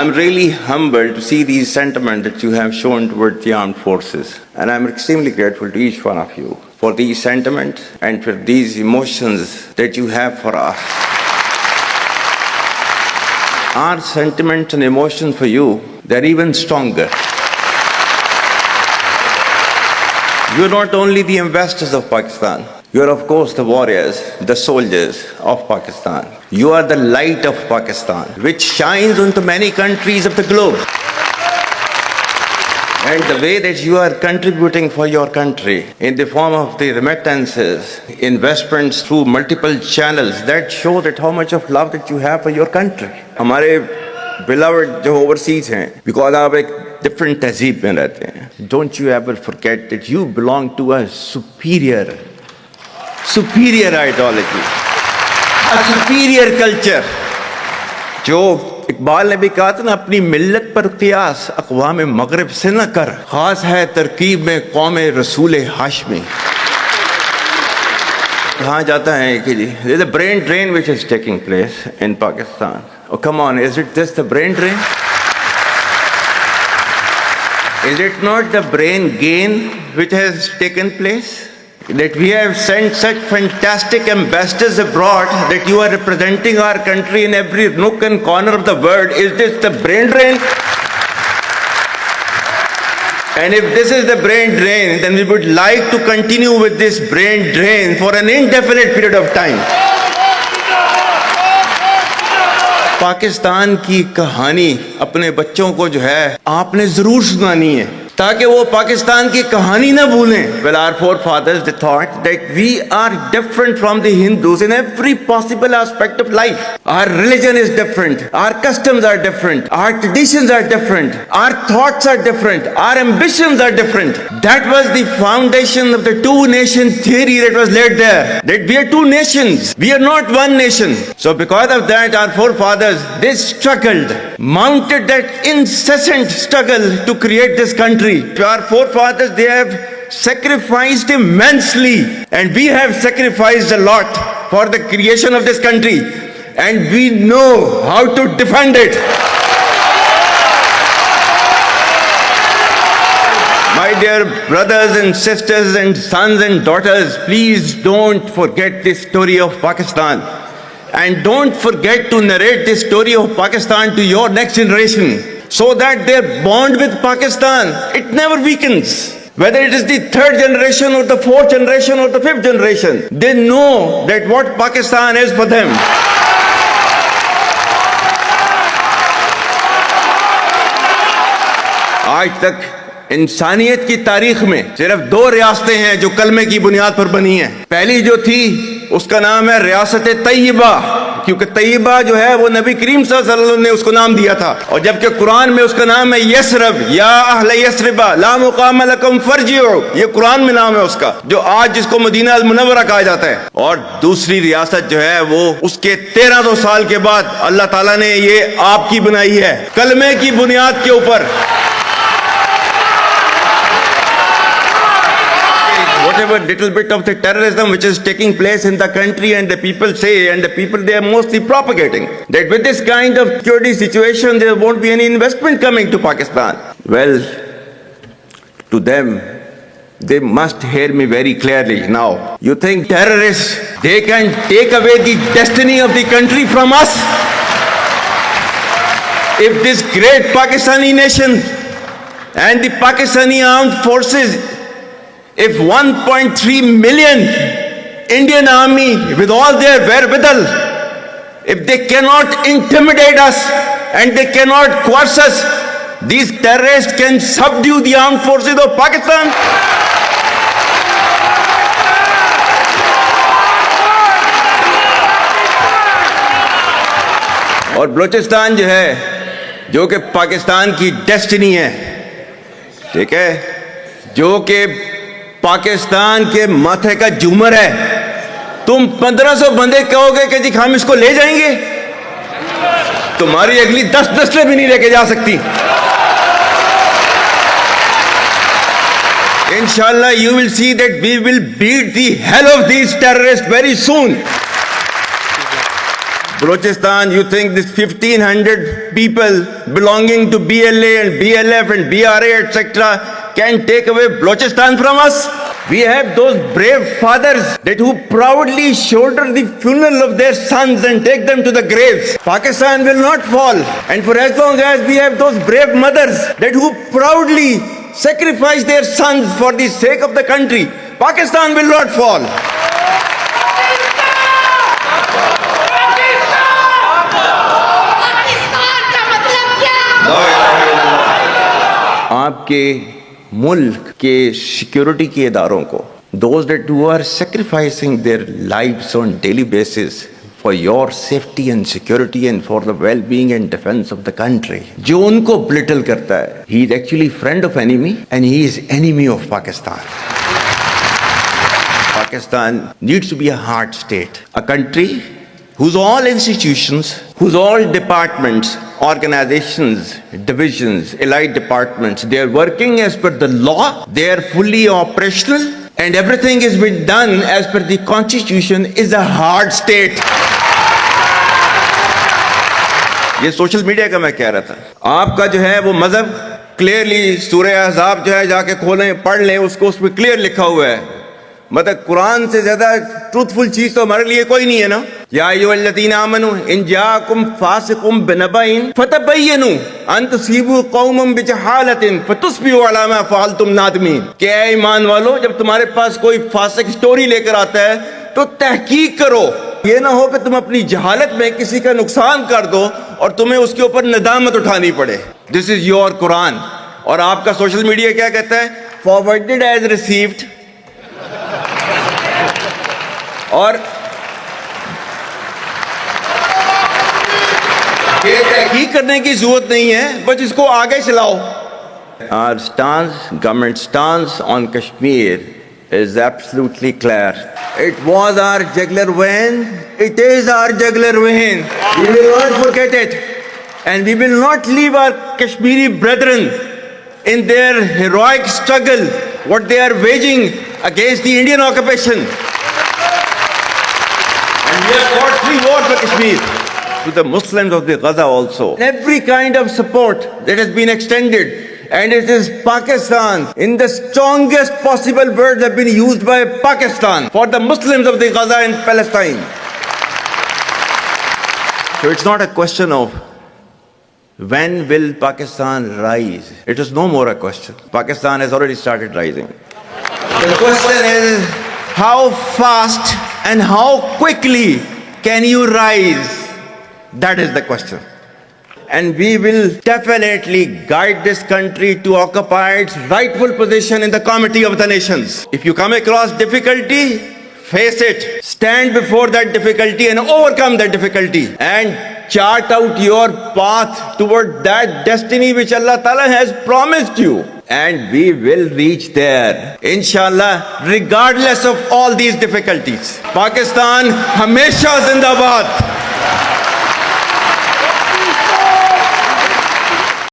I'm really humbled to see these sentiments that you have shown towards the armed forces. And I'm extremely grateful to each one of you for these sentiments and for these emotions that you have for us. Our sentiments and emotions for you, they're even stronger. You're not only the ambassadors of Pakistan, you're of course the warriors, the soldiers of Pakistan. You are the light of Pakistan, which shines into many countries of the globe. And the way that you are contributing for your country in the form of the remittances, investments through multiple channels, that show that how much of love that you have for your country. हमारे beloved जो overseas हैं, because आप एक different तहजीब में रहते हैं. Don't you ever forget that you belong to a superior ideology, a superior culture. जो इकबाल ने भी कहा था ना, अपनी मिल्लत पर क़ियास अक़वाम मग़रिब से न कर, ख़ास है तरकीब में कौम रसूल हाशमी. कहा जाता है कि जी there's a brain drain which is taking place in Pakistan. Oh come on, is it this the brain drain? Is it not the brain gain which has taken place? That we have sent such fantastic ambassadors abroad, that you are representing our country in every nook and corner of the world. Is this the brain drain? And if this is the brain drain, then we would like to continue with this brain drain for an indefinite period of time. Pakistan की कहानी अपने बच्चों को जो है आपने जरूर सुनानी है, ताकि वो पाकिस्तान की कहानी ना भूलें. Well, our forefathers, they thought that we are different from the Hindus in every possible aspect of life. Our religion is different, our customs are different, our traditions are different, our thoughts are different, our ambitions are different. That was the foundation of the two-nation theory that was laid there. That we are two nations, we are not one nation. So because of that, our forefathers, they struggled, mounted that incessant struggle to create this country. Our forefathers, they have sacrificed immensely, and we have sacrificed a lot for the creation of this country, and we know how to defend it. My dear brothers and sisters and sons and daughters, please don't forget this story of Pakistan, and don't forget to narrate this story of Pakistan to your next generation, so that their bond with Pakistan, it never weakens. Whether it is the third generation or the fourth generation or the fifth generation, they know that what Pakistan is for them. आज तक इंसानियत की तारीख में सिर्फ दो रियासतें हैं जो कलमे की बुनियाद पर बनी हैं. पहली जो थी उसका नाम है रियासत तैयबा, क्योंकि तैयबा जो है वो नबी करीम सल्लल्लाहु अलैहि वसल्लम ने उसको नाम दिया था. और जबकि कुरान में उसका नाम है यसरब, या अहले यसरबा ला मुकाम लकुम फरजिउ, ये कुरान में नाम है उसका, जो आज जिसको मदीना अल मुनव्वरा कहा जाता है. और दूसरी रियासत जो है वो उसके 1300 साल के बाद अल्लाह ताला ने ये आपकी बनाई है, कलमे की बुनियाद के ऊपर. Whatever little bit of the terrorism which is taking place in the country, and the people say, and the people they are mostly propagating, that with this kind of security situation there won't be any investment coming to Pakistan. Well, to them, they must hear me very clearly now. You think terrorists, they can take away the destiny of the country from us? If this great Pakistani nation and the Pakistani armed forces, if 1.3 million Indian army with all their wherewithal, if they cannot intimidate us and they cannot coerce us, these terrorists can subdue the armed forces of Pakistan. और बलूचिस्तान जो है, जो कि पाकिस्तान की destiny है, ठीक है, जो कि पाकिस्तान के माथे का झूमर है, तुम 1500 बंदे कहोगे कि जी हम इसको ले जाएंगे, तुम्हारी अगली 10 नस्लें भी नहीं लेके जा सकती. Inshallah, you will see that we will beat the hell of these terrorists very soon. Balochistan, you think this 1,500 people belonging to BLA and BLF and BRA, etc., can take away Balochistan from us? We have those brave fathers that who proudly shoulder the funeral of their sons and take them to the graves. Pakistan will not fall. And for as long as we have those brave mothers that who proudly sacrifice their sons for the sake of the country, Pakistan will not fall. आपके मुल्क के security के इदारों को, those that who are sacrificing their lives on daily basis for your safety and security and for the well-being and defense of the country, जो उनको belittle करता है, he is actually friend of enemy and he is enemy of Pakistan. Pakistan needs to be a hard state, a country whose all institutions, whose all departments, organizations, divisions, allied departments, they are working as per the law, they are fully operational, and everything is being done as per the constitution, is a hard state. ये social media का मैं कह रहा था, आपका जो है वो मजहब क्लियरली सूरह अहज़ाब जो है जाके खोलें पढ़ लें, उसको उसमें क्लियर लिखा हुआ है। मतलब कुरान से ज्यादा ट्रूथफुल चीज तो हमारे लिए कोई नहीं है ना। या अय्युहल्लज़ीना आमनू इन जाअकुम फासिकुम बिनबइन फतबय्यनु अन तुसीबू कौमम बिजहालतिन फतुस्बिहू अला मा फअलतुम नादिमीन। क्या ईमान वालो, जब तुम्हारे पास कोई फासिक स्टोरी लेकर आता है तो तहकीक करो, ये ना हो कि तुम अपनी जहालत में किसी का नुकसान कर दो और तुम्हें उसके ऊपर नदामत उठानी पड़े। This is your Quran. और आपका सोशल मीडिया क्या कहता है? Forwarded as received. और ये तहकीक करने की जरूरत नहीं है, बस इसको आगे चलाओ। Our stance, government stance on Kashmir is absolutely clear. It was our jugular vein, it is our jugular vein. We will not forget it, and we will not leave our Kashmiri brethren in their heroic struggle, what they are waging against the Indian occupation. And we have fought free war for Kashmir. To the Muslims of the Gaza also, every kind of support that has been extended, and it is Pakistan, in the strongest possible words have been used by Pakistan for the Muslims of the Gaza and Palestine. So it's not a question of when will Pakistan rise. It is no more a question. Pakistan has already started rising. The question is how fast and how quickly can you rise? That is the question. And we will definitely guide this country to occupy its rightful position in the comity of the nations. If you come across difficulty, face it. Stand before that difficulty and overcome that difficulty. And chart out your path toward that destiny which Allah Ta'ala has promised you. And we will reach there, inshallah, regardless of all these difficulties. Pakistan, Hamesha Zindabad.